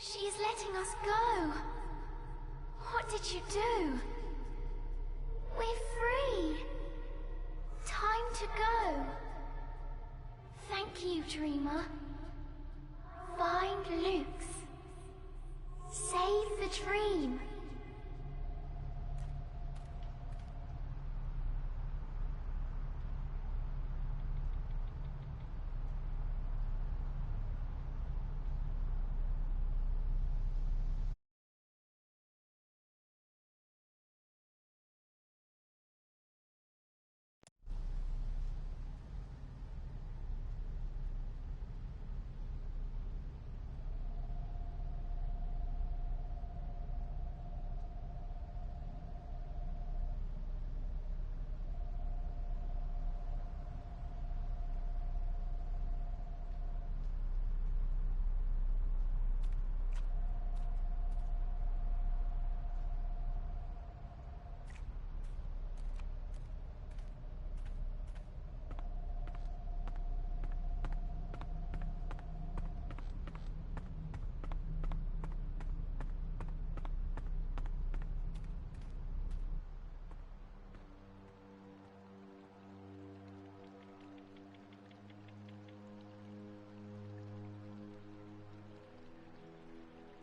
She's letting us go. What did you do? We're free. Time to go. Thank you, Dreamer. Find Luke's. Save the dream.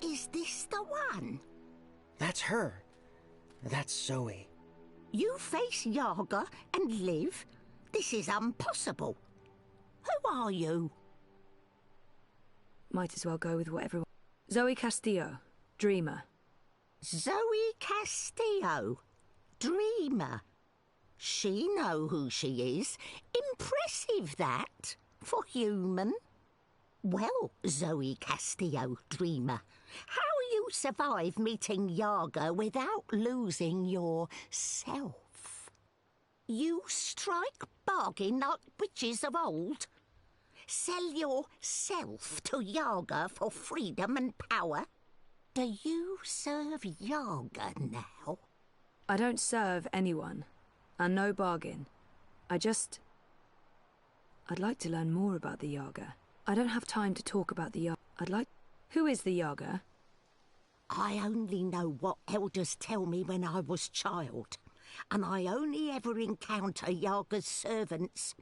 Is this the one? That's her. That's Zoe. You face Yaga and live? This is impossible. Who are you? Might as well go with what everyone... Zoe Castillo, Dreamer. Zoe Castillo, Dreamer. She know who she is. Impressive, that, for human. Well, Zoe Castillo, Dreamer, how you survive meeting Yaga without losing yourself? You strike bargain like witches of old? Sell yourself to Yaga for freedom and power? Do you serve Yaga now? I don't serve anyone, and no bargain. I'd like to learn more about the Yaga. I don't have time to talk about the Yaga. Who is the Yaga? I only know what elders tell me when I was child, and I only ever encounter Yaga's servants.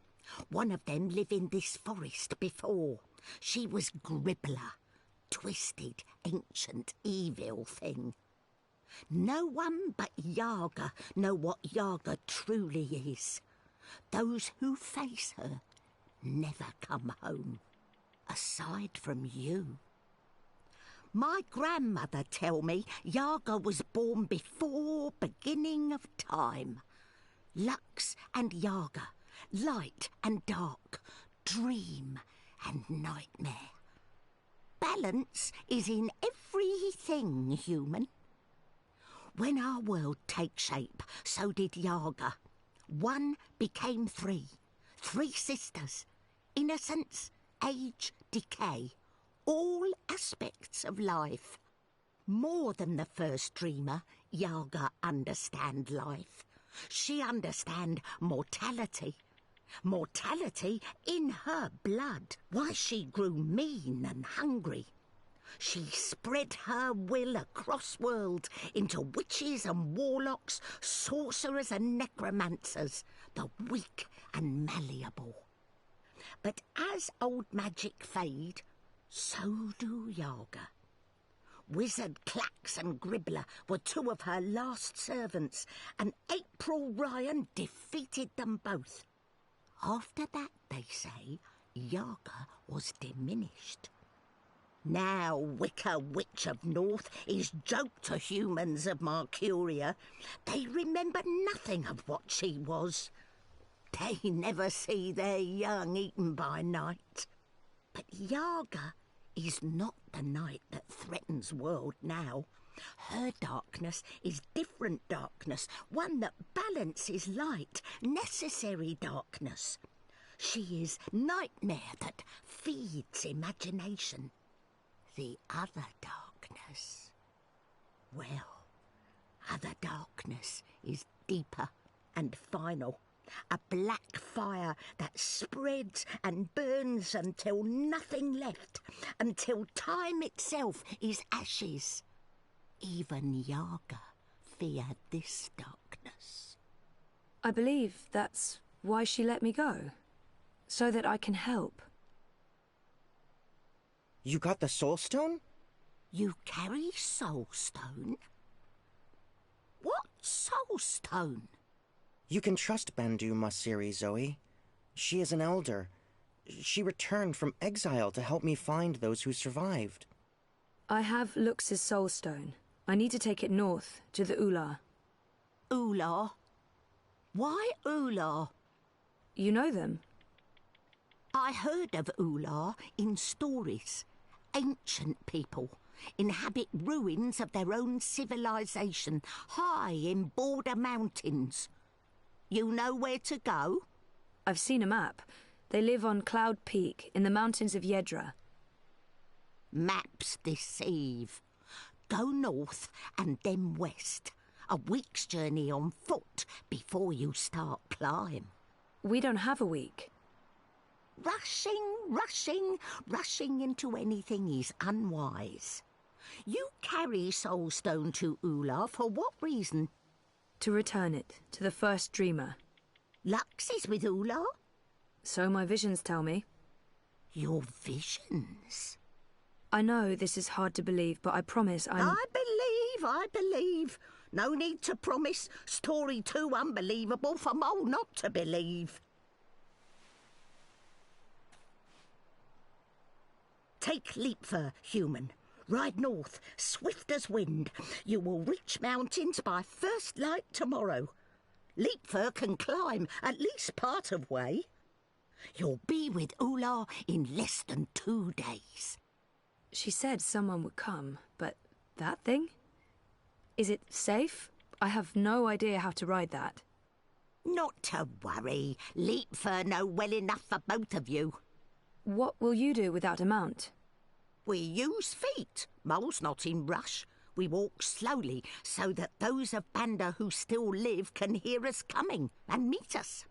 One of them lived in this forest before. She was Gribbler, twisted, ancient, evil thing. No one but Yaga know what Yaga truly is. Those who face her never come home. Aside from you. My grandmother tell me Yaga was born before beginning of time. Lux and Yaga, light and dark, dream and nightmare. Balance is in everything human. When our world takes shape, so did Yaga. One became three sisters, innocence, age, decay, all aspects of life. More than the first dreamer, Yaga understand life. She understand mortality. Mortality in her blood. Why she grew mean and hungry. She spread her will across world into witches and warlocks, sorcerers and necromancers, the weak and malleable. But as old magic fade, so do Yaga. Wizard Clax and Gribbler were two of her last servants, and April Ryan defeated them both. After that, they say, Yaga was diminished. Now Wicker Witch of North is joke to humans of Mercuria. They remember nothing of what she was. They never see their young eaten by night. But Yaga is not the night that threatens world now. Her darkness is different darkness, one that balances light, necessary darkness. She is nightmare that feeds imagination. The other darkness, well, other darkness is deeper and final. A black fire that spreads and burns until nothing left, until time itself is ashes. Even Yaga feared this darkness. I believe that's why she let me go. So that I can help. You got the Soul Stone? You carry Soul Stone? What Soul Stone? You can trust Bandu Masiri, Zoe. She is an elder. She returned from exile to help me find those who survived. I have Lux's soul stone. I need to take it north, to the Ular. Ular? Why Ular? You know them? I heard of Ular in stories. Ancient people inhabit ruins of their own civilization, high in border mountains. You know where to go? I've seen a map. They live on Cloud Peak, in the mountains of Yedra. Maps deceive. Go north and then west. A week's journey on foot before you start climb. We don't have a week. Rushing into anything is unwise. You carry Soulstone to Ular for what reason? To return it to the first dreamer. Lux is with Ular? So my visions tell me. Your visions? I know this is hard to believe, but I promise I'm... I believe. No need to promise. Story too unbelievable for Mole not to believe. Take Leapfur, human. Ride north, swift as wind. You will reach mountains by first light tomorrow. Leapfur can climb at least part of way. You'll be with Ular in less than 2 days. She said someone would come, but that thing? Is it safe? I have no idea how to ride that. Not to worry. Leapfur know well enough for both of you. What will you do without a mount? We use feet. Mole's not in rush. We walk slowly so that those of Banda who still live can hear us coming and meet us.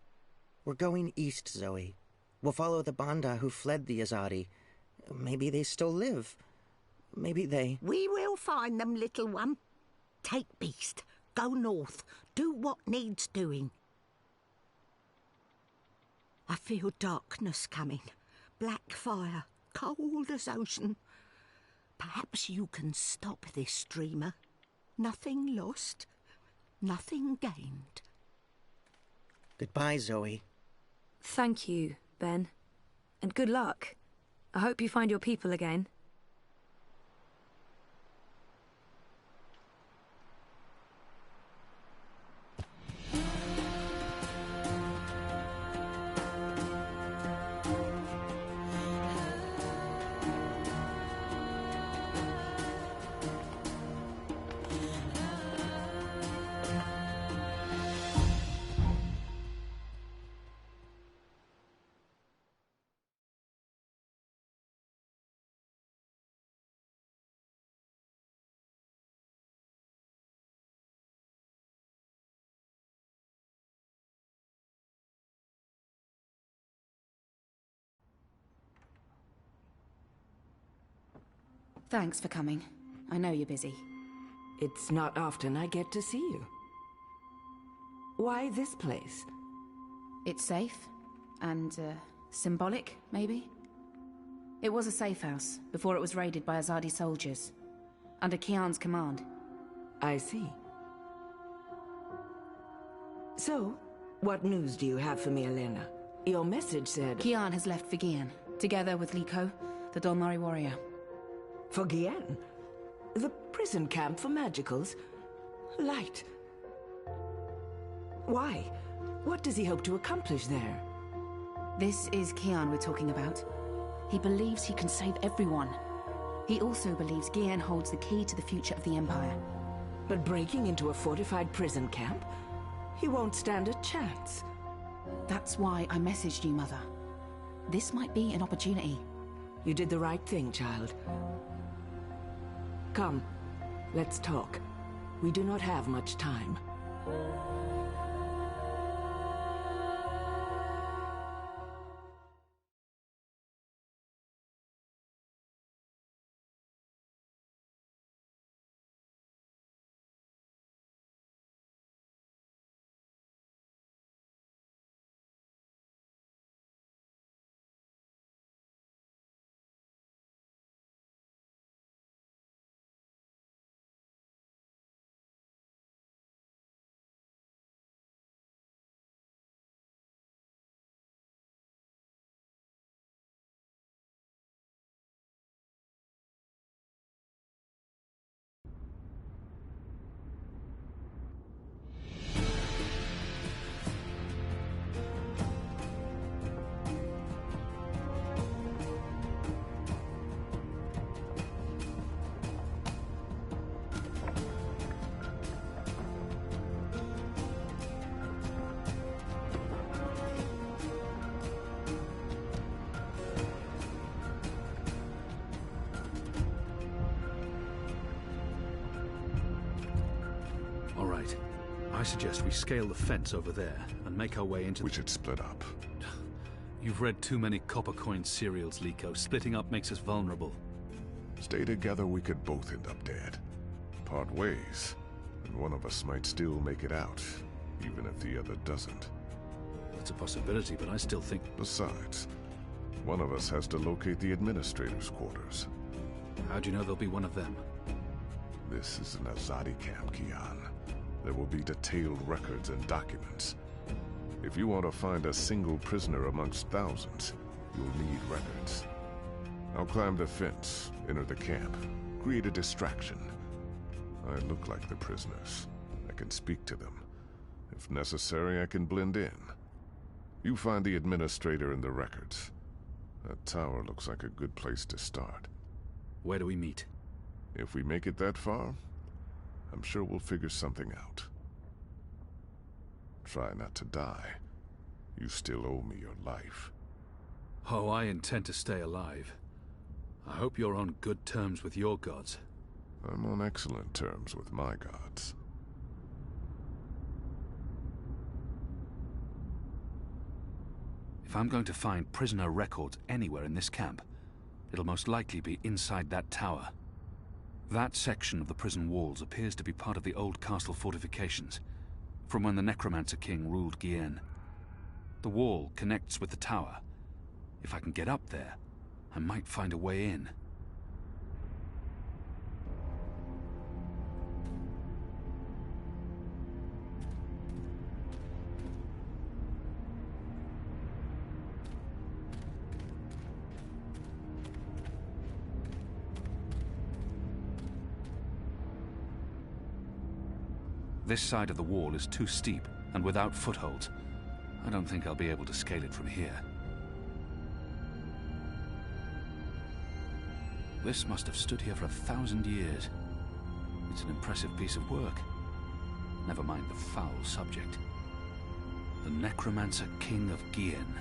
We're going east, Zoe. We'll follow the Banda who fled the Azadi. Maybe they still live. Maybe they... We will find them, little one. Take Beast. Go north. Do what needs doing. I feel darkness coming. Black fire. Cold as ocean. Perhaps you can stop this, dreamer. Nothing lost. Nothing gained. Goodbye, Zoe. Thank you, Ben. And good luck. I hope you find your people again. Thanks for coming. I know you're busy. It's not often I get to see you. Why this place? It's safe. And, symbolic, maybe? It was a safe house, before it was raided by Azadi soldiers. Under Kian's command. I see. So, what news do you have for me, Elena? Your message said... Kian has left for Gian, together with Liko, the Dolmari warrior. For Guienne? The prison camp for magicals? Light. Why? What does he hope to accomplish there? This is Kian we're talking about. He believes he can save everyone. He also believes Guienne holds the key to the future of the Empire. But breaking into a fortified prison camp? He won't stand a chance. That's why I messaged you, Mother. This might be an opportunity. You did the right thing, child. Come, let's talk. We do not have much time. All right. I suggest we scale the fence over there and make our way into... We should split up. You've read too many copper coin serials, Liko. Splitting up makes us vulnerable. Stay together, we could both end up dead. Part ways, and one of us might still make it out, even if the other doesn't. That's a possibility, but I still think... Besides, one of us has to locate the administrator's quarters. How do you know there'll be one of them? This is an Azadi camp, Kian. There will be detailed records and documents. If you want to find a single prisoner amongst thousands, you'll need records. I'll climb the fence, enter the camp, create a distraction. I look like the prisoners. I can speak to them. If necessary, I can blend in. You find the administrator in the records. That tower looks like a good place to start. Where do we meet? If we make it that far, I'm sure we'll figure something out. Try not to die. You still owe me your life. Oh, I intend to stay alive. I hope you're on good terms with your gods. I'm on excellent terms with my gods. If I'm going to find prisoner records anywhere in this camp, it'll most likely be inside that tower. That section of the prison walls appears to be part of the old castle fortifications, from when the Necromancer King ruled Guienne. The wall connects with the tower. If I can get up there, I might find a way in. This side of the wall is too steep and without footholds. I don't think I'll be able to scale it from here. This must have stood here for 1,000 years. It's an impressive piece of work. Never mind the foul subject. The Necromancer King of Guienne.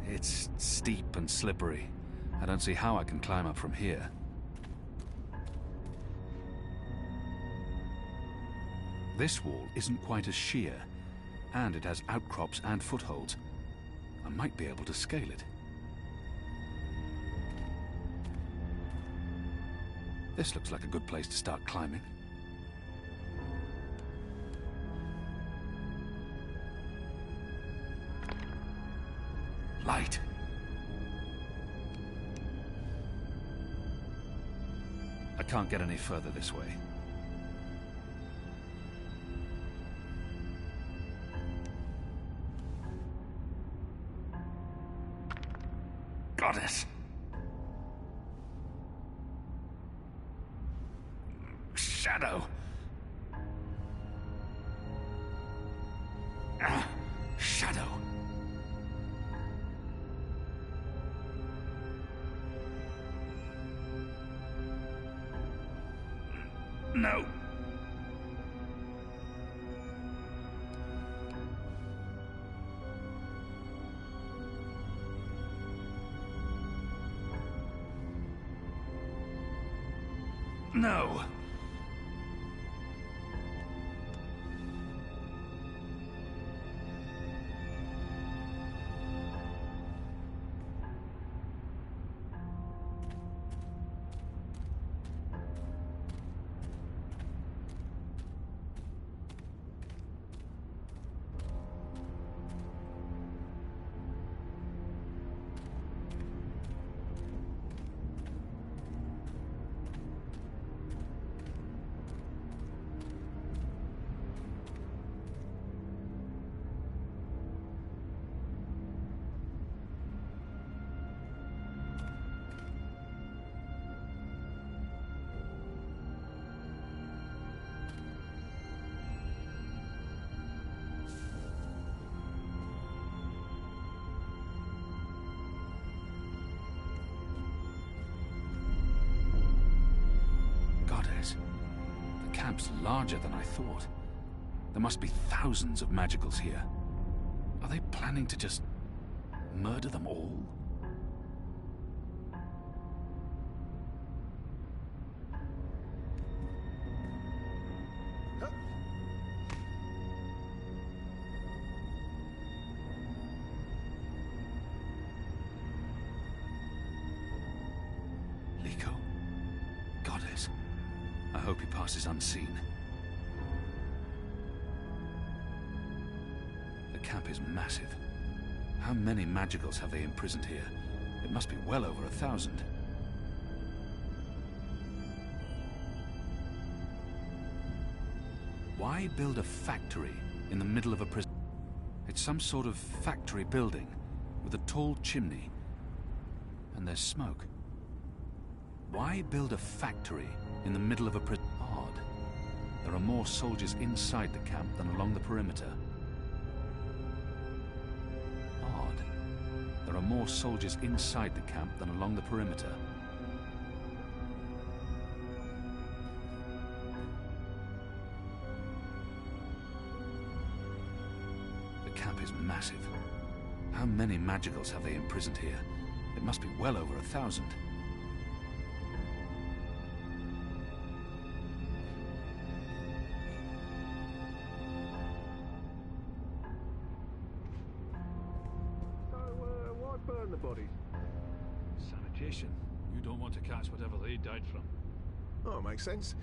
It's steep and slippery. I don't see how I can climb up from here. This wall isn't quite as sheer, and it has outcrops and footholds. I might be able to scale it. This looks like a good place to start climbing. Light. I can't get any further this way. Goddess. Shadow. Shadow. No. No. Goddess, the camp's larger than I thought. There must be thousands of magicals here. Are they planning to just murder them all? Liko? Goddess. I hope he passes unseen. The camp is massive. How many magicals have they imprisoned here? It must be well over 1,000. Why build a factory in the middle of a prison? It's some sort of factory building with a tall chimney. And there's smoke. Why build a factory in the middle of a prison? Odd. There are more soldiers inside the camp than along the perimeter. Odd. There are more soldiers inside the camp than along the perimeter. The camp is massive. How many magicals have they imprisoned here? It must be well over 1,000. Burn the bodies. Sanitation. You don't want to catch whatever they died from. Oh, makes sense.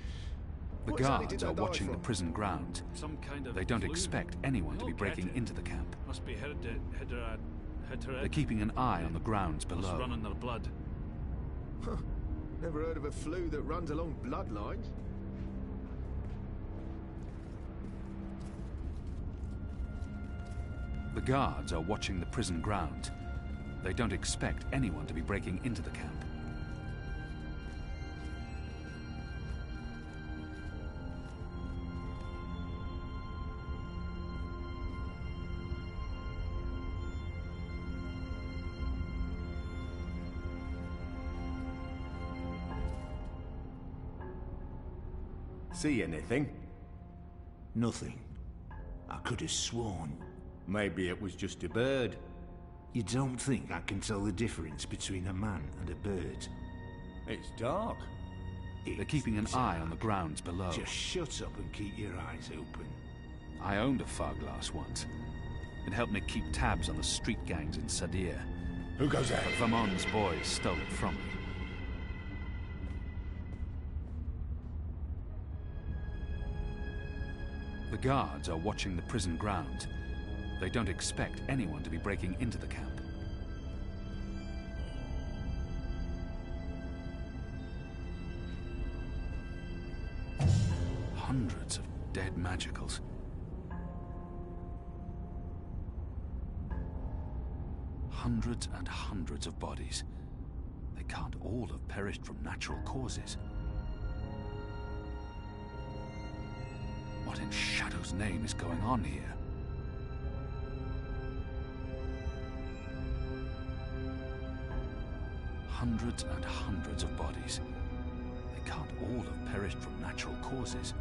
The What exactly guards did are they die watching the from? prison ground. Some kind of They don't flu. expect anyone to be They'll breaking get it. into the camp. Must be They're keeping an eye on the grounds Must below. run in their blood. Huh. Never heard of a flu that runs along bloodlines. The guards are watching the prison ground. They don't expect anyone to be breaking into the camp. See anything? Nothing. I could have sworn. Maybe it was just a bird. You don't think I can tell the difference between a man and a bird? It's dark. They're keeping an eye on the grounds below. Just shut up and keep your eyes open. I owned a fog glass once. It helped me keep tabs on the street gangs in Sadir. Who goes there? But Vamon's boys stole it from me. The guards are watching the prison ground. They don't expect anyone to be breaking into the camp. Hundreds of dead magicals. Hundreds and hundreds of bodies. They can't all have perished from natural causes. What in Shadow's name is going on here? Hundreds and hundreds of bodies. They can't all have perished from natural causes.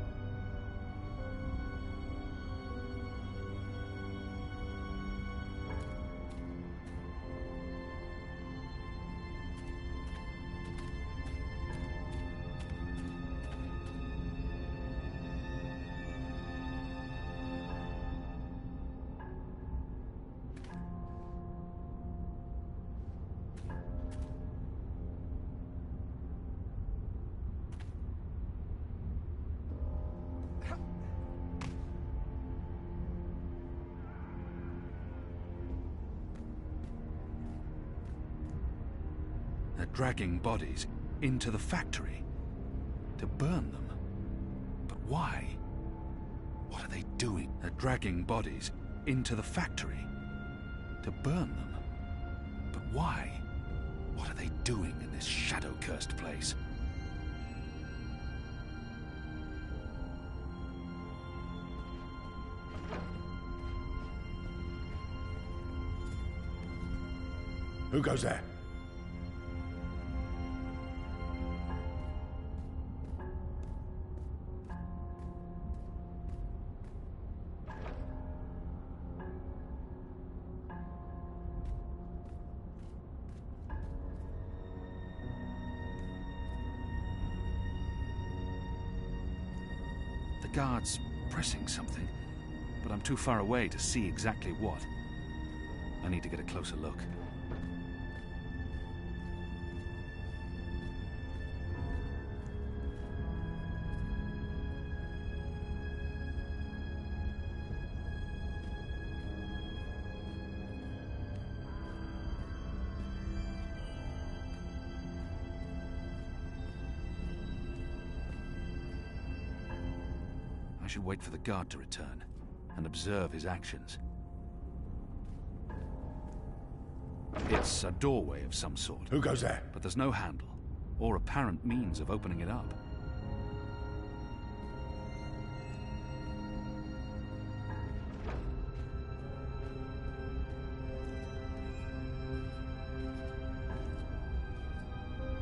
They're dragging bodies into the factory to burn them. But why? What are they doing? They're dragging bodies into the factory to burn them. But why? What are they doing in this shadow-cursed place? Who goes there? The guard's pressing something, but I'm too far away to see exactly what. I need to get a closer look. I should wait for the guard to return and observe his actions. It's a doorway of some sort. Who goes there? But there's no handle or apparent means of opening it up.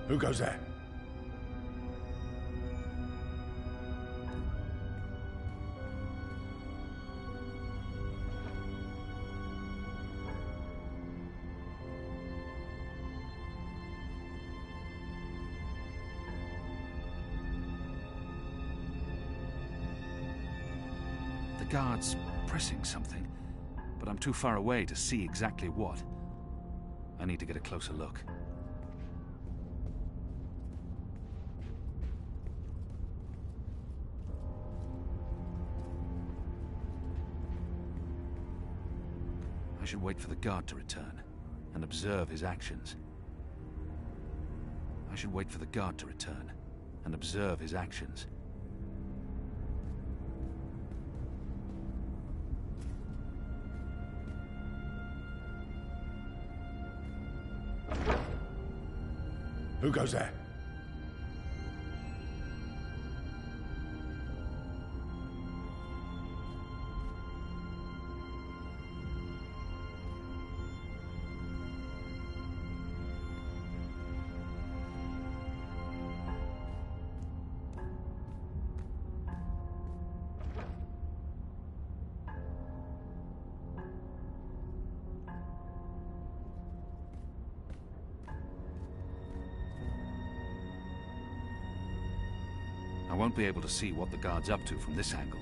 Who goes there? The guard's pressing something, but I'm too far away to see exactly what. I need to get a closer look. I should wait for the guard to return and observe his actions. I should wait for the guard to return and observe his actions. Who goes there? I won't be able to see what the guard's up to from this angle.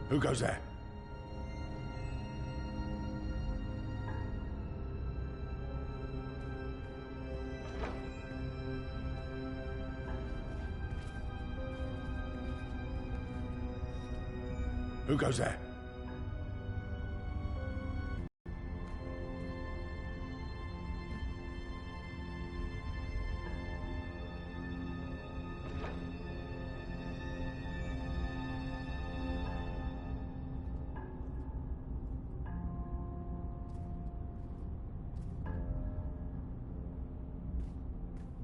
Who goes there? Who goes there?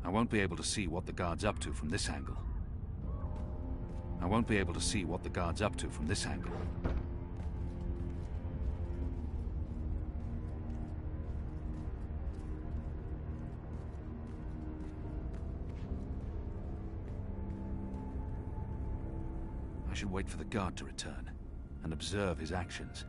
I won't be able to see what the guard's up to from this angle. I won't be able to see what the guard's up to from this angle. I should wait for the guard to return and observe his actions.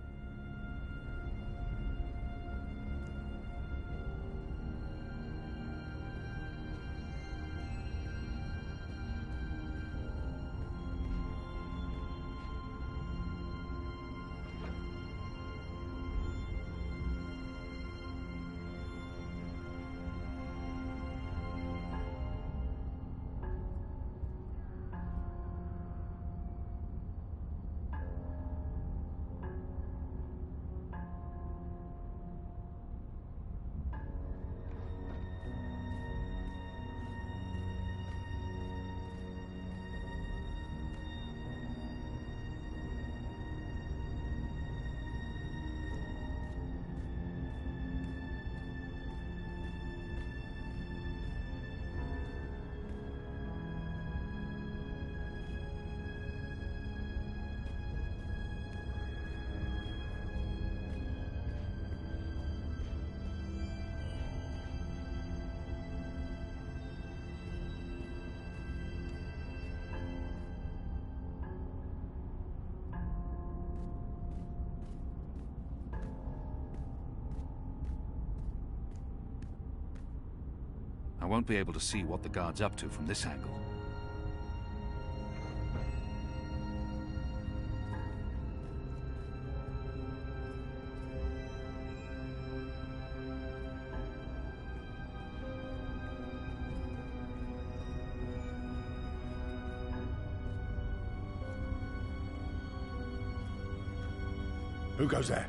I won't be able to see what the guard's up to from this angle. Who goes there?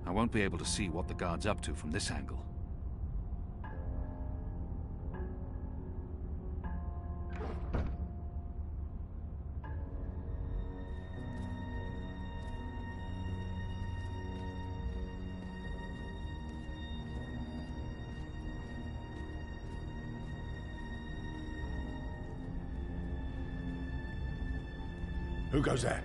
I won't be able to see what the guard's up to from this angle. Who goes there?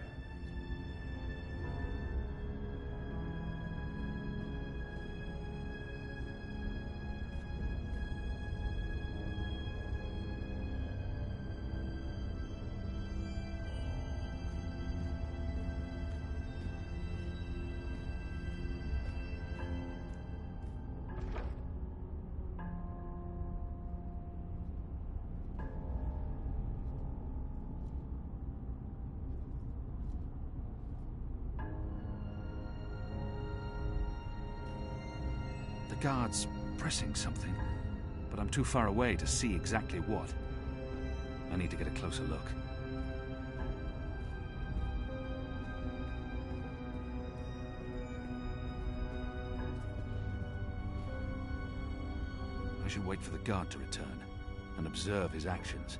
The guard's pressing something. but I'm too far away to see exactly what. I need to get a closer look. I should wait for the guard to return and observe his actions.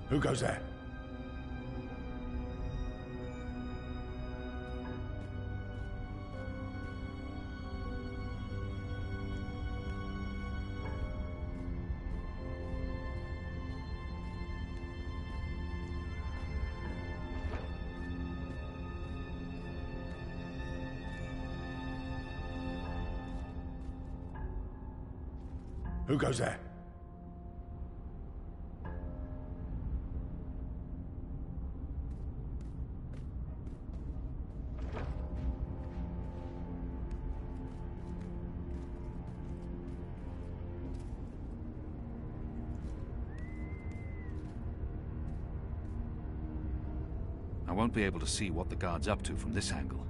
Who goes there? Who goes there? I won't be able to see what the guard's up to from this angle.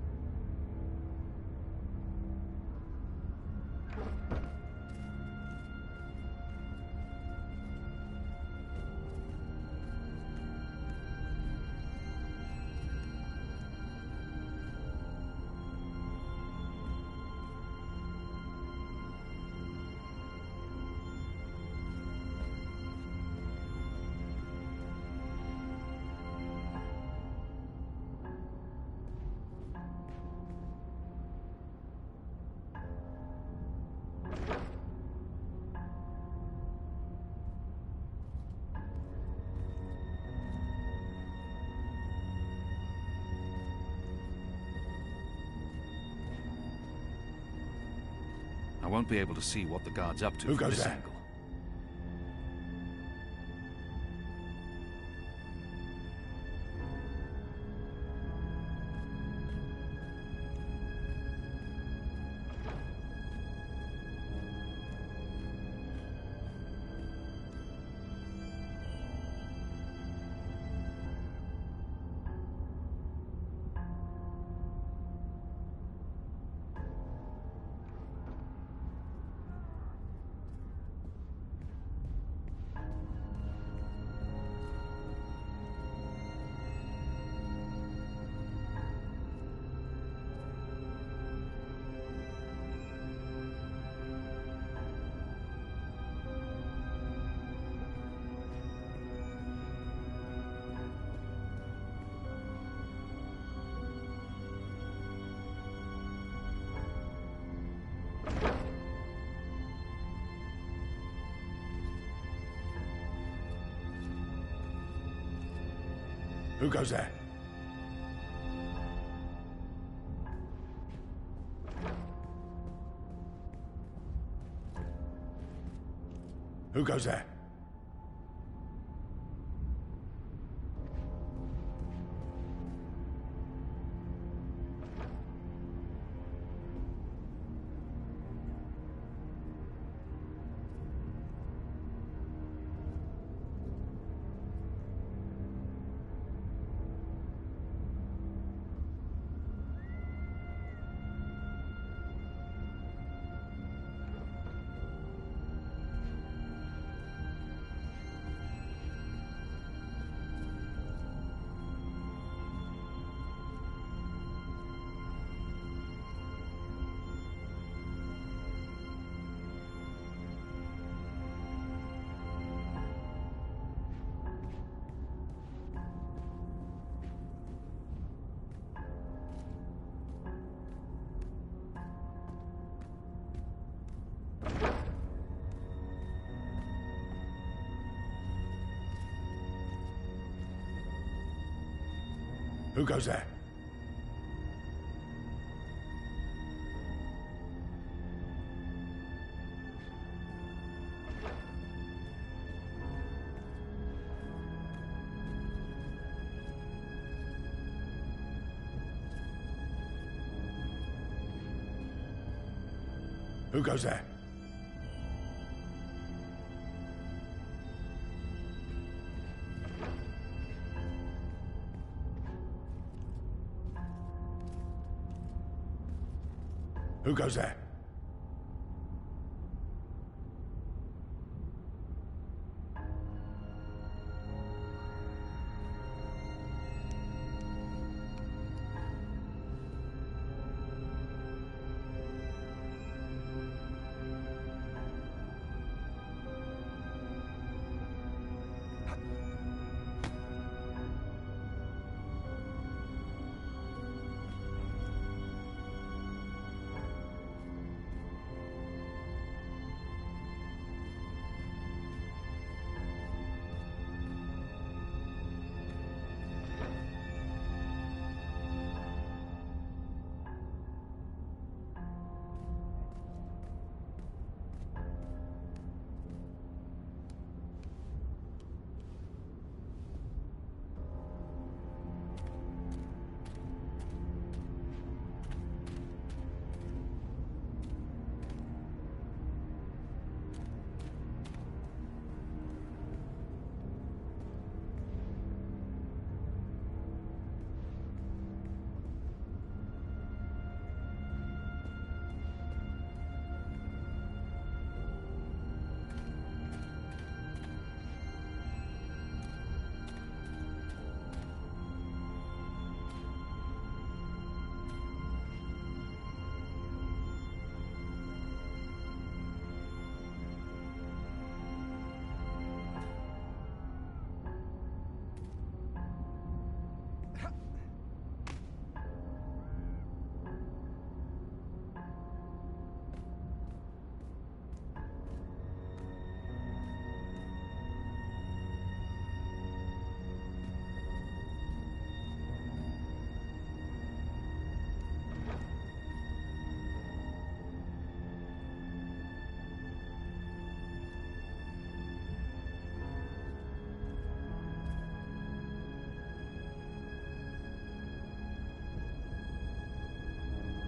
I won't be able to see what the guard's up to Who from goes this there? angle. Who goes there? Who goes there? Who goes there? Who goes there? Who goes there?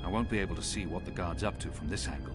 I won't be able to see what the guard's up to from this angle.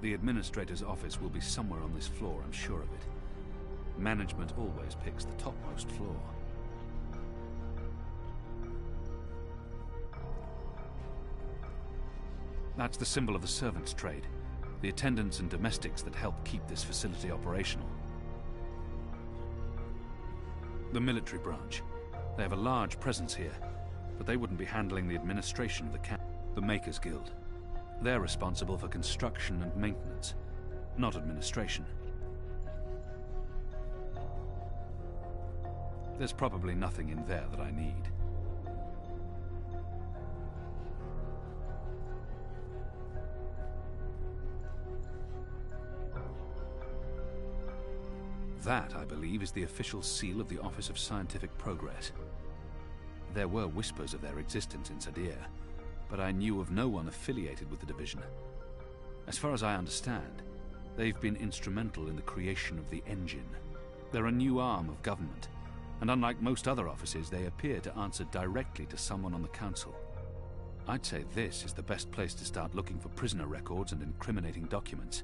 The administrator's office will be somewhere on this floor, I'm sure of it. Management always picks the topmost floor. That's the symbol of the servants' trade. The attendants and domestics that help keep this facility operational. The military branch. They have a large presence here, but they wouldn't be handling the administration of the camp. The Makers Guild. They're responsible for construction and maintenance, not administration. There's probably nothing in there that I need. That, I believe, is the official seal of the Office of Scientific Progress. There were whispers of their existence in Sadir, but I knew of no one affiliated with the division. As far as I understand, they've been instrumental in the creation of the engine. They're a new arm of government, and unlike most other offices, they appear to answer directly to someone on the council. I'd say this is the best place to start looking for prisoner records and incriminating documents.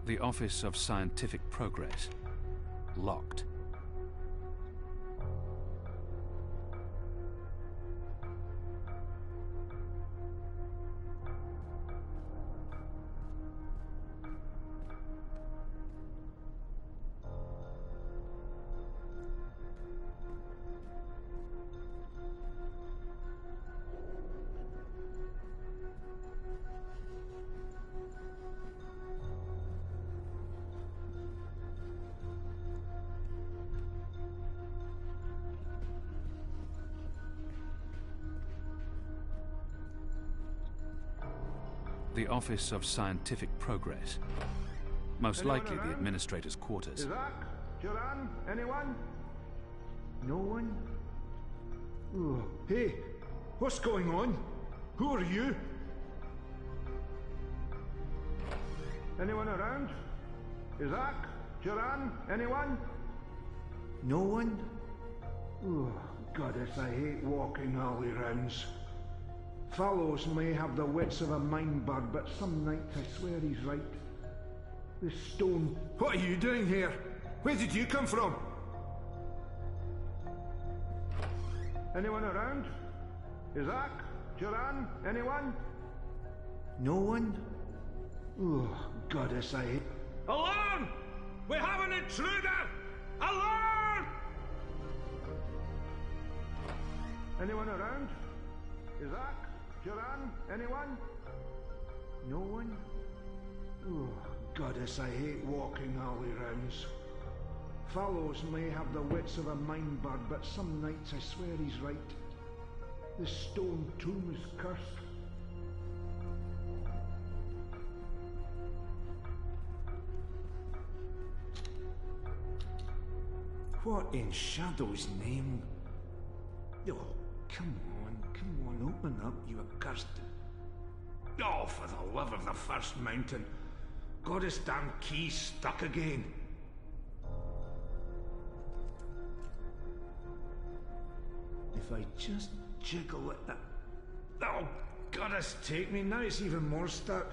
The Office of Scientific Progress. Locked. The Office of Scientific Progress. Most likely the administrator's quarters. Isaac? Joran? Anyone? No one? Oh, hey, what's going on? Who are you? Anyone around? Isaac? Joran? Anyone? No one? Oh, goddess, I hate walking alley rounds. Fellows may have the wits of a mind-bird, but some nights I swear he's right. This stone... What are you doing here? Where did you come from? Anyone around? Isaac? Joran? Anyone? No one? Oh, goddess, I hate... Alarm! We have an intruder! Alarm! Anyone around? Isaac? Joran? Anyone? No one? Oh, goddess, I hate walking alley rounds. Fellows may have the wits of a mind-bird, but some nights I swear he's right. This stone tomb is cursed. What in Shadow's name? Oh, come on, open up, you accursed... Oh, for the love of the First Mountain. Got his damn key stuck again. If I just jiggle it... Oh, goddess take me, now it's even more stuck.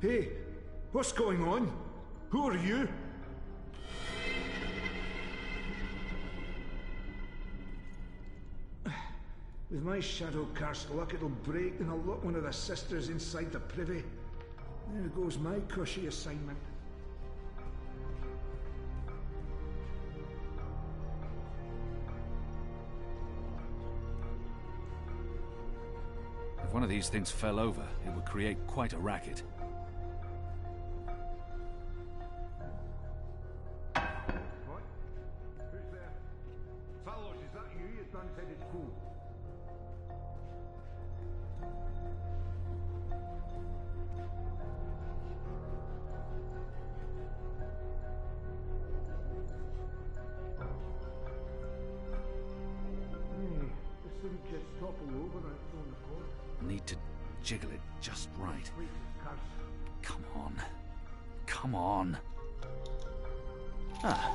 Hey, what's going on? Who are you? With my shadow-cursed luck, it'll break and I'll lock one of the sisters inside the privy. There goes my cushy assignment. If one of these things fell over, it would create quite a racket. What? Who's there? Fellows, is that you, you dun-headed fool? Hey, this didn't just topple over out on the court. Need to jiggle it just right. Wait, curse. Come on. Come on. Ah,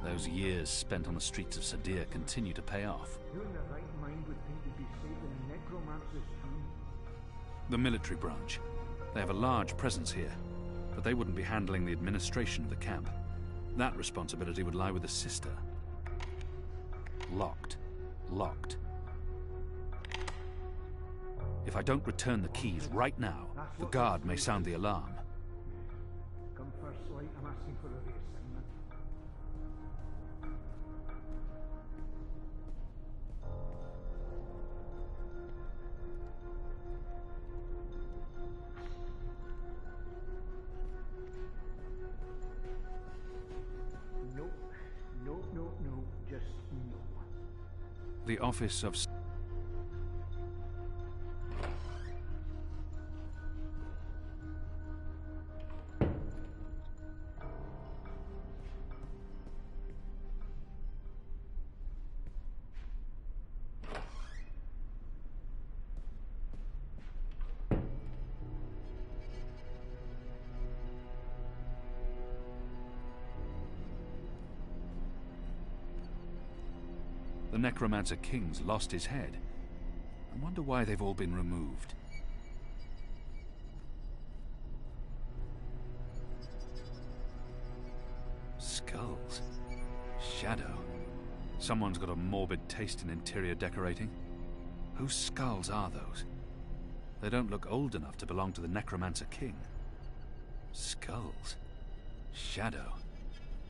those years spent on the streets of Sadir continue to pay off. Who in their right mind would think you'd be safe in a necromancer's tomb? The military branch. They have a large presence here, but they wouldn't be handling the administration of the camp. That responsibility would lie with the sister. Locked. Locked. If I don't return the keys right now, the guard may sound the alarm. Come first light, I'm asking for a reassignment. No, just no. The office of... The Necromancer King's lost his head. I wonder why they've all been removed. Skulls. Shadow. Someone's got a morbid taste in interior decorating. Whose skulls are those? They don't look old enough to belong to the Necromancer King. Skulls. Shadow.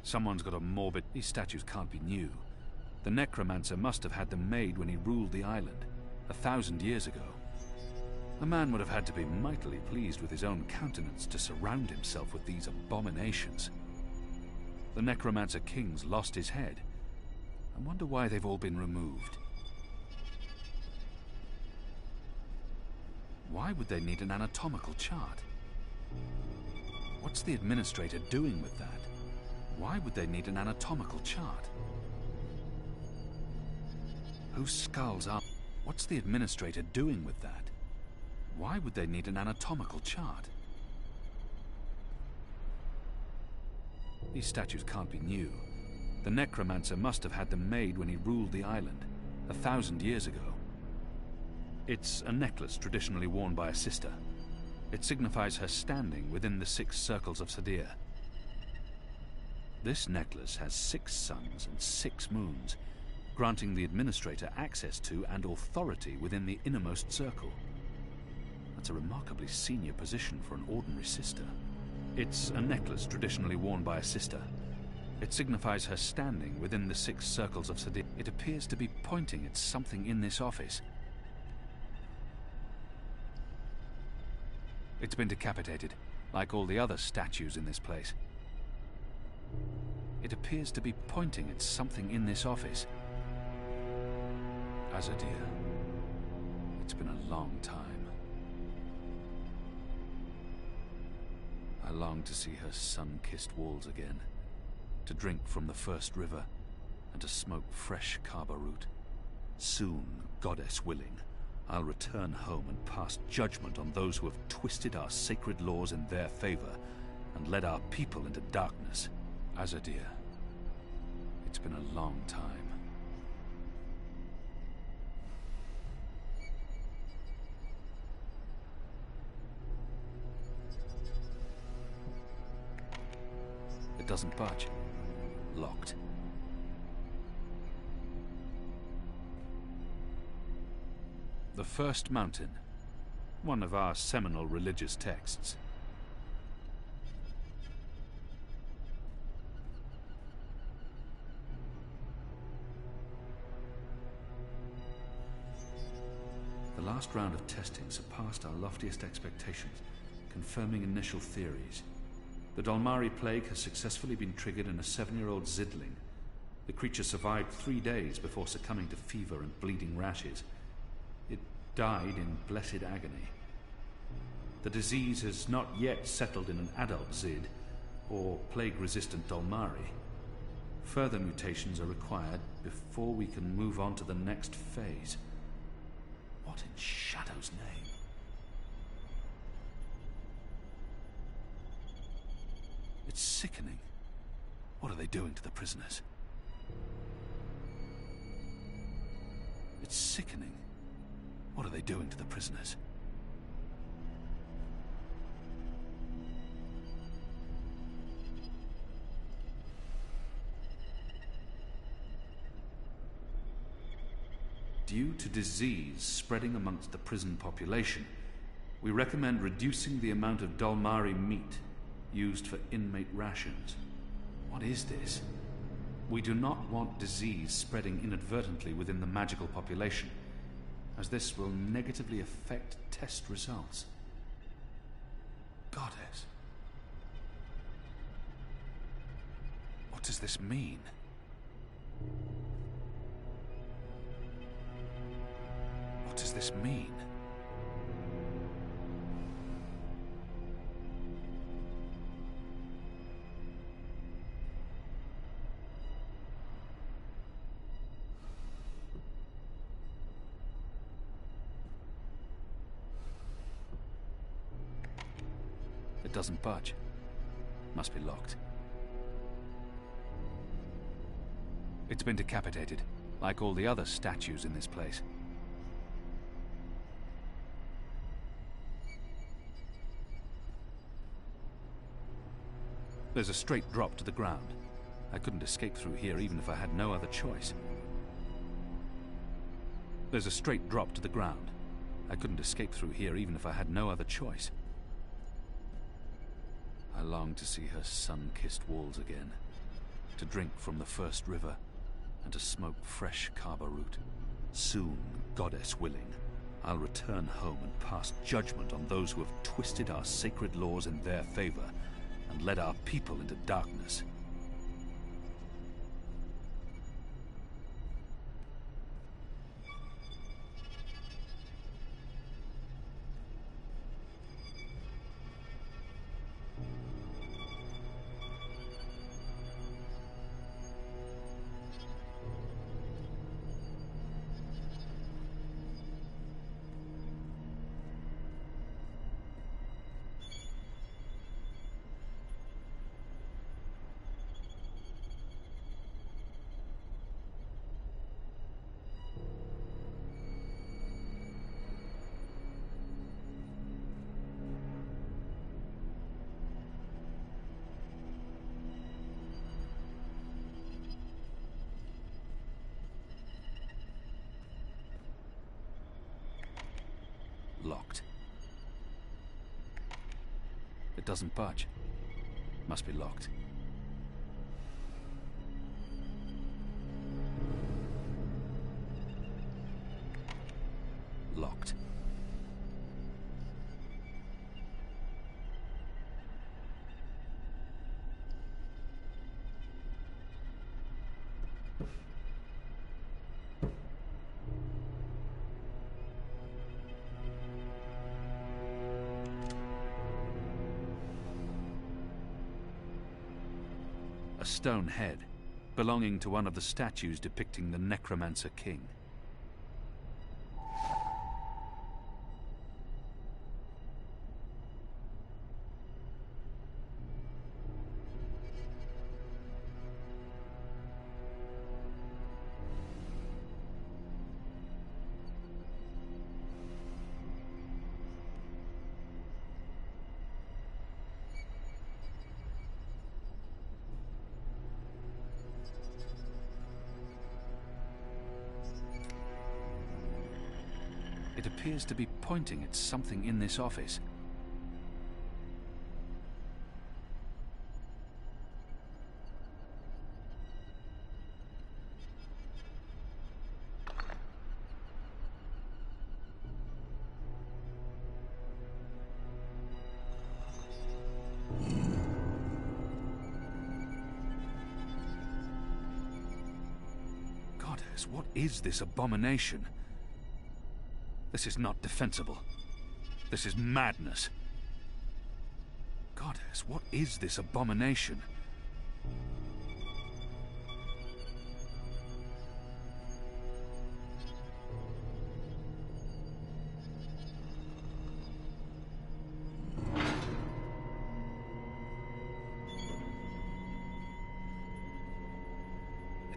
Someone's got a morbid... These statues can't be new. The Necromancer must have had them made when he ruled the island, 1,000 years ago. A man would have had to be mightily pleased with his own countenance to surround himself with these abominations. The Necromancer King's lost his head. I wonder why they've all been removed. Why would they need an anatomical chart? What's the administrator doing with that? Why would they need an anatomical chart? Whose skulls are... What's the administrator doing with that? Why would they need an anatomical chart? These statues can't be new. The Necromancer must have had them made when he ruled the island, 1,000 years ago. It's a necklace traditionally worn by a sister. It signifies her standing within the 6 circles of Sadir. This necklace has 6 suns and 6 moons, granting the administrator access to and authority within the innermost circle. That's a remarkably senior position for an ordinary sister. It's a necklace traditionally worn by a sister. It signifies her standing within the 6 circles of Sadir. It appears to be pointing at something in this office. It's been decapitated, like all the other statues in this place. It appears to be pointing at something in this office. Azadir. It's been a long time. I long to see her sun-kissed walls again, to drink from the first river, and to smoke fresh Kaba root. Soon, goddess willing, I'll return home and pass judgment on those who have twisted our sacred laws in their favor and led our people into darkness. Azadir. It's been a long time. It doesn't budge. Locked. The First Mountain. One of our seminal religious texts. The last round of testing surpassed our loftiest expectations, confirming initial theories. The Dolmari plague has successfully been triggered in a 7-year-old Zidling. The creature survived 3 days before succumbing to fever and bleeding rashes. It died in blessed agony. The disease has not yet settled in an adult Zid, or plague-resistant Dolmari. Further mutations are required before we can move on to the next phase. What in Shadow's name? It's sickening. What are they doing to the prisoners? It's sickening. What are they doing to the prisoners? Due to disease spreading amongst the prison population, we recommend reducing the amount of Dolmari meat used for inmate rations. What is this? We do not want disease spreading inadvertently within the magical population, as this will negatively affect test results. Goddess. What does this mean? What does this mean? It doesn't budge. Must be locked. It's been decapitated, like all the other statues in this place. There's a straight drop to the ground. I couldn't escape through here even if I had no other choice. There's a straight drop to the ground. I couldn't escape through here even if I had no other choice. I long to see her sun-kissed walls again, to drink from the first river, and to smoke fresh kaba root. Soon, goddess willing, I'll return home and pass judgment on those who have twisted our sacred laws in their favor and led our people into darkness. Locked. It doesn't budge. Must be locked. Locked. A stone head, belonging to one of the statues depicting the Necromancer King. It appears to be pointing at something in this office. Goddess, what is this abomination? This is not defensible. This is madness. Goddess, what is this abomination?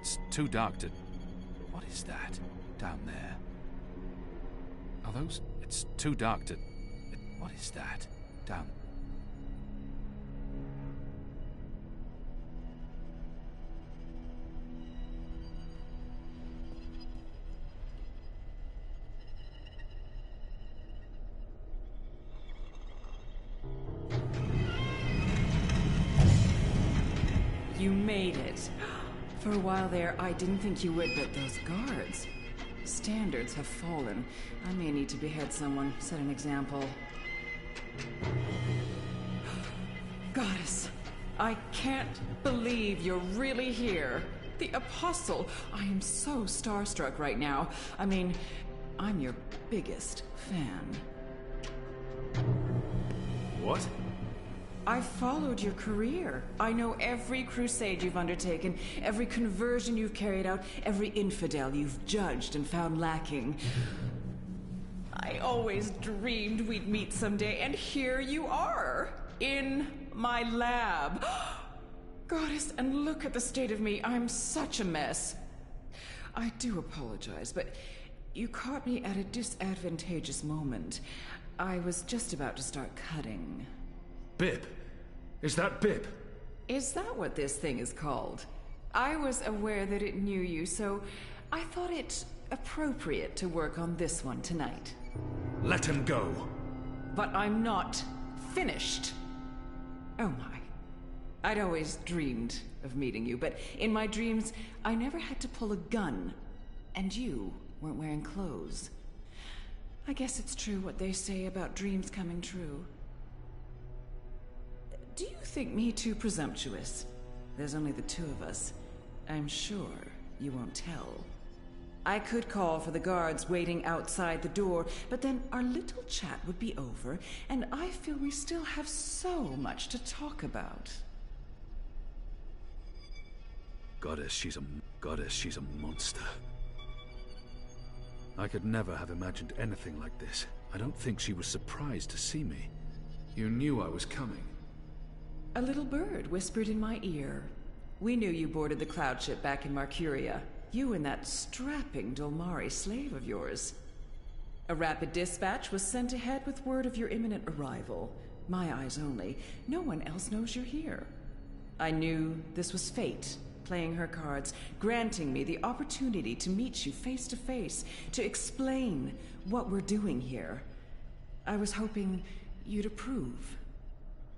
It's too dark to... What is that? Down there? Are those... It's too dark to... What is that? Down... You made it. For a while there, I didn't think you would, but those guards... Standards have fallen. I may need to behead someone, set an example. Goddess, I can't believe you're really here. The Apostle. I am so starstruck right now. I mean, I'm your biggest fan. What? I've followed your career. I know every crusade you've undertaken, every conversion you've carried out, every infidel you've judged and found lacking. I always dreamed we'd meet someday, and here you are, in my lab. Goddess, and look at the state of me. I'm such a mess. I do apologize, but you caught me at a disadvantageous moment. I was just about to start cutting. Bib? Is that Bib? Is that what this thing is called? I was aware that it knew you, so I thought it appropriate to work on this one tonight. Let him go. But I'm not finished. Oh my. I'd always dreamed of meeting you, but in my dreams, I never had to pull a gun. And you weren't wearing clothes. I guess it's true what they say about dreams coming true. Do you think me too presumptuous? There's only the two of us. I'm sure you won't tell. I could call for the guards waiting outside the door, but then our little chat would be over, and I feel we still have so much to talk about. Goddess, she's a monster. I could never have imagined anything like this. I don't think she was surprised to see me. You knew I was coming. A little bird whispered in my ear. We knew you boarded the cloud ship back in Marcuria. You and that strapping Dolmari slave of yours. A rapid dispatch was sent ahead with word of your imminent arrival. My eyes only. No one else knows you're here. I knew this was fate, playing her cards, granting me the opportunity to meet you face to face, to explain what we're doing here. I was hoping you'd approve.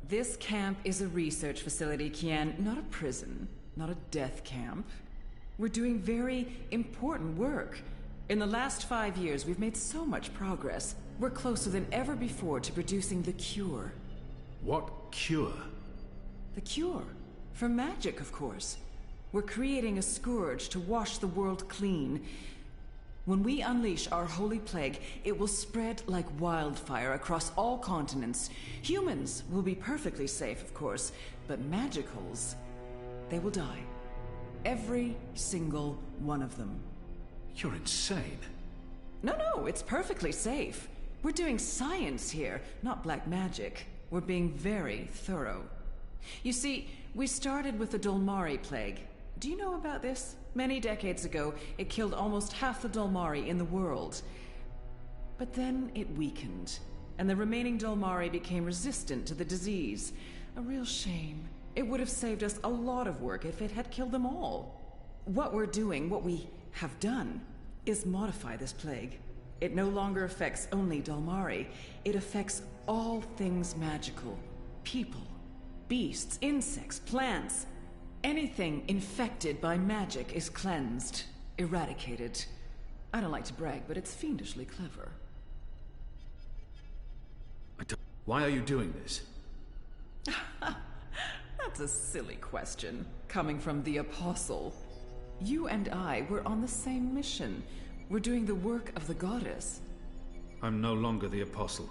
This camp is a research facility, Kian, not a prison, not a death camp. We're doing very important work. In the last 5 years, we've made so much progress. We're closer than ever before to producing the cure. What cure? The cure. For magic, of course. We're creating a scourge to wash the world clean. When we unleash our holy plague, it will spread like wildfire across all continents. Humans will be perfectly safe, of course, but magicals, they will die. Every single one of them. You're insane. No, it's perfectly safe. We're doing science here, not black magic. We're being very thorough. You see, we started with the Dolmari plague. Do you know about this? Many decades ago, it killed almost half the Dolmari in the world. But then it weakened, and the remaining Dolmari became resistant to the disease. A real shame. It would have saved us a lot of work if it had killed them all. What we're doing, what we have done, is modify this plague. It no longer affects only Dolmari. It affects all things magical. People, beasts, insects, plants. Anything infected by magic is cleansed, eradicated. I don't like to brag, but it's fiendishly clever. Why are you doing this? That's a silly question, coming from the Apostle. You and I were on the same mission. We're doing the work of the goddess. I'm no longer the Apostle.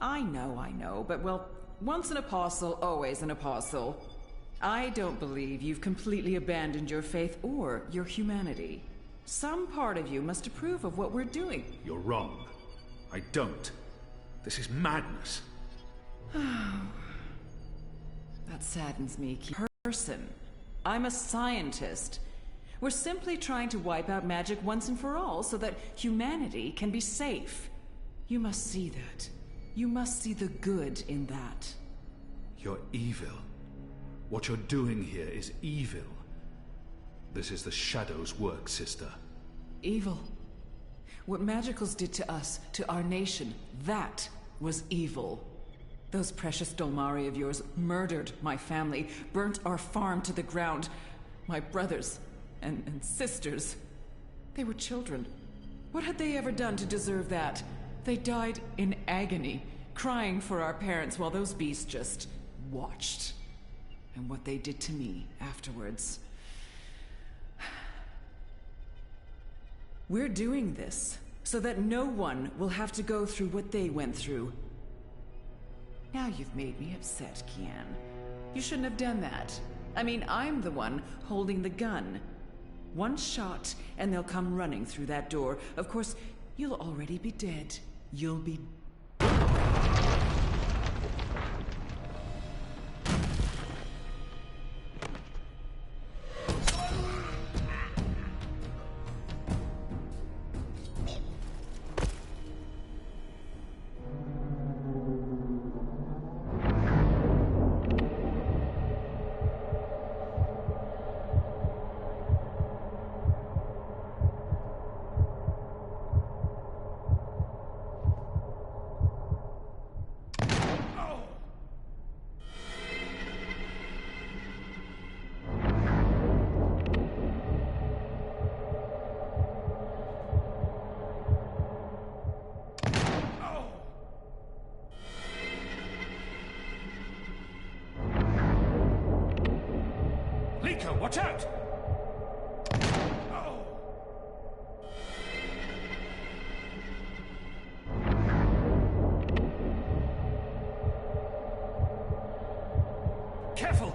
I know, but well, once an apostle, always an apostle. I don't believe you've completely abandoned your faith or your humanity. Some part of you must approve of what we're doing. You're wrong. I don't. This is madness. That saddens me. Person. I'm a scientist. We're simply trying to wipe out magic once and for all so that humanity can be safe. You must see that. You must see the good in that. You're evil. What you're doing here is evil. This is the Shadow's work, sister. Evil? What Magicals did to us, to our nation, that was evil. Those precious Dolmari of yours murdered my family, burnt our farm to the ground. My brothers and sisters. They were children. What had they ever done to deserve that? They died in agony, crying for our parents while those beasts just watched. And what they did to me afterwards. We're doing this so that no one will have to go through what they went through. Now you've made me upset, Kian. You shouldn't have done that. I mean, I'm the one holding the gun. One shot, and they'll come running through that door. Of course, you'll already be dead. You'll be... Watch out! Careful!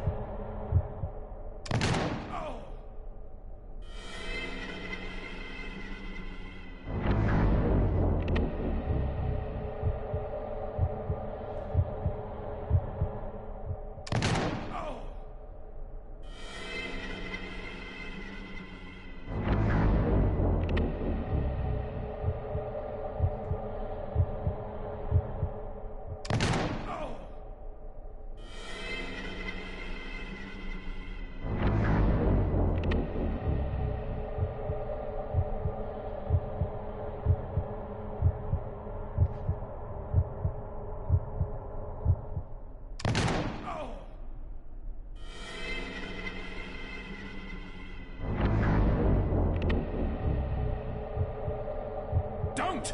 Don't!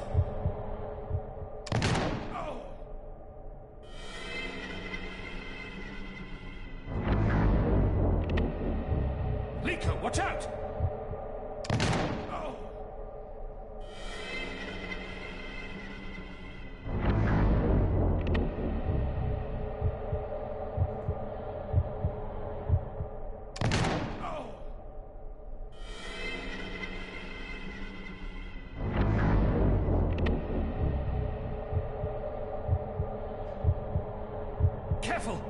Liko, watch out! Careful!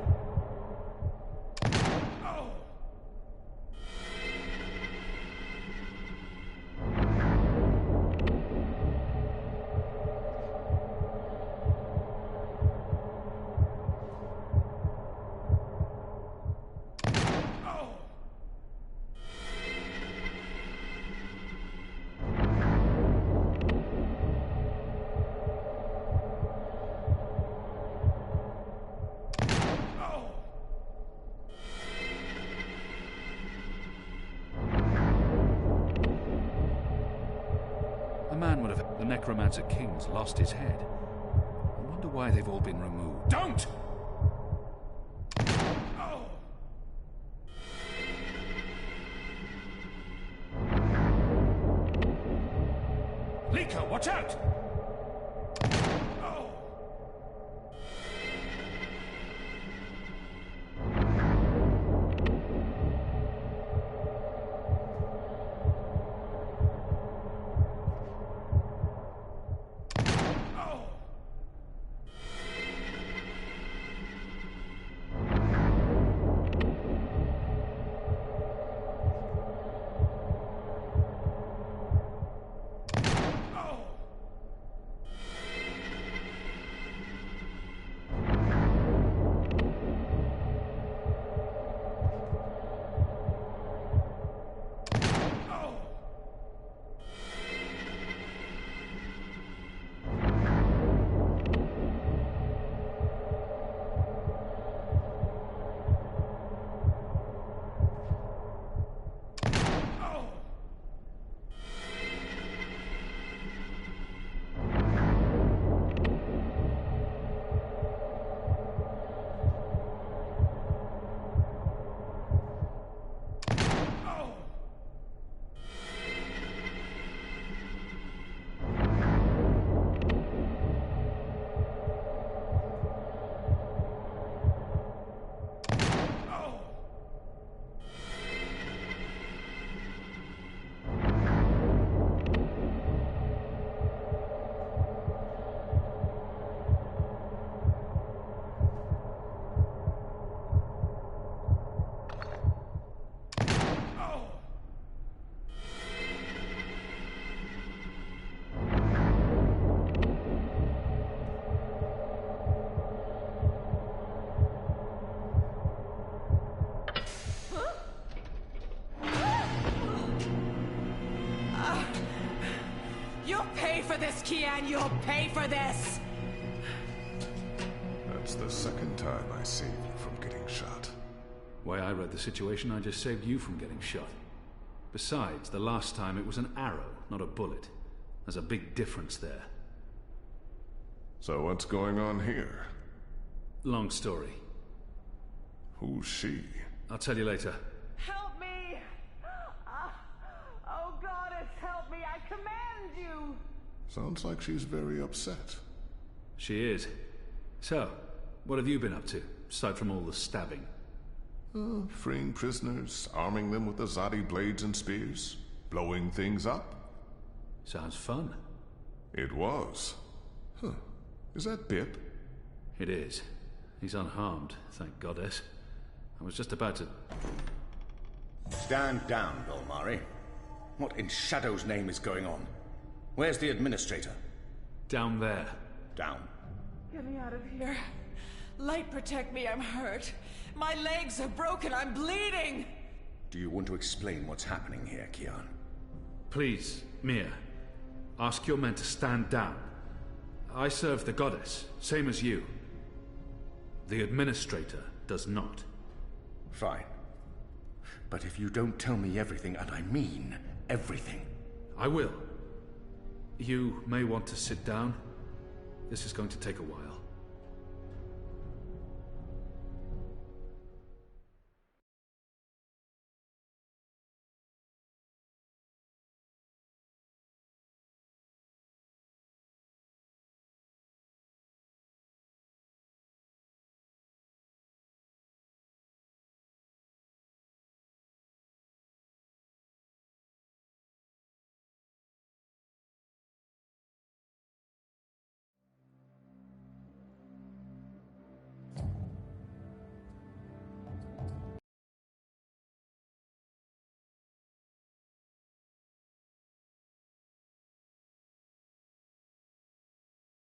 The man would have... The Necromancer King's lost his head. I wonder why they've all been removed. Don't! Liko, watch out! for this, Kian! You'll pay for this! That's the second time I saved you from getting shot. Way I read the situation, I just saved you from getting shot. Besides, the last time it was an arrow, not a bullet. There's a big difference there. So what's going on here? Long story. Who's she? I'll tell you later. Help me! Oh, Goddess, help me! I command you! Sounds like she's very upset. She is. So, what have you been up to, aside from all the stabbing? Freeing prisoners, arming them with Azadi blades and spears, blowing things up. Sounds fun. It was. Huh. Is that Bip? It is. He's unharmed, thank Goddess. I was just about to... Stand down, Dolmari. What in Shadow's name is going on? Where's the administrator? Down there. Down. Get me out of here. Light, protect me, I'm hurt. My legs are broken, I'm bleeding! Do you want to explain what's happening here, Kian? Please, Mia. Ask your men to stand down. I serve the Goddess, same as you. The administrator does not. Fine. But if you don't tell me everything, and I mean everything... I will. You may want to sit down. This is going to take a while.